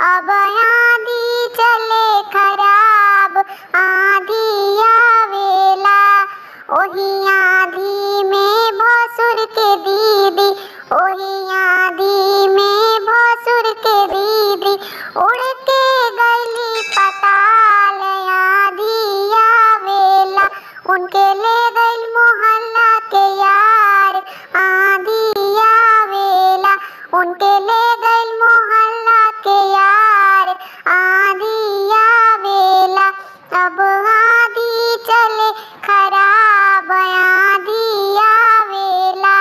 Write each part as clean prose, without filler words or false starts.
अब आंधी चले खराब आंधी आवेला। ओही आंधी में भसुर के दीदी, ओही आंधी में भसुर के दीदी उड़ के गईली पताल आंधी आवेला। उनके ले गईल मोहल्ला के यार आंधी आवेला। उनके ले गईल मोहल्ला के यार आंधी आवेला। अब आंधी चले खराब आंधी आवेला।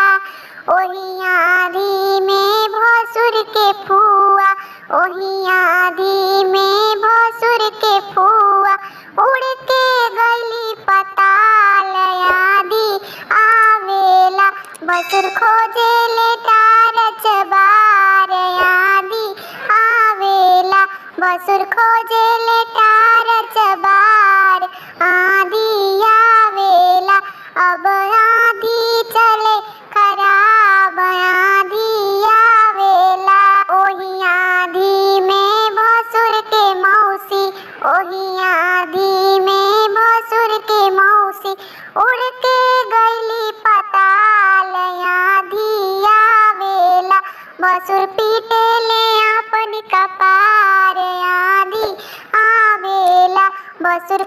ओही आंधी में भसुर के फुआ, ओही आंधी में भसुर के फुआ उड़ के गईली पताल आंधी आवेला। भसुर खोजे ले तार चबार आंधी आवेला। भसुर खोजे ले तार चबार आंधी आवेला। अब आंधी चले खराब आंधी आवेला। ओही आंधी में भसुर के मौसी, ओही आंधी में भसुर के मौसी उड़ के गईली पताल आंधी आवेला। भसुर पीटे ले अपन कपार आंधी आवेला। भसुर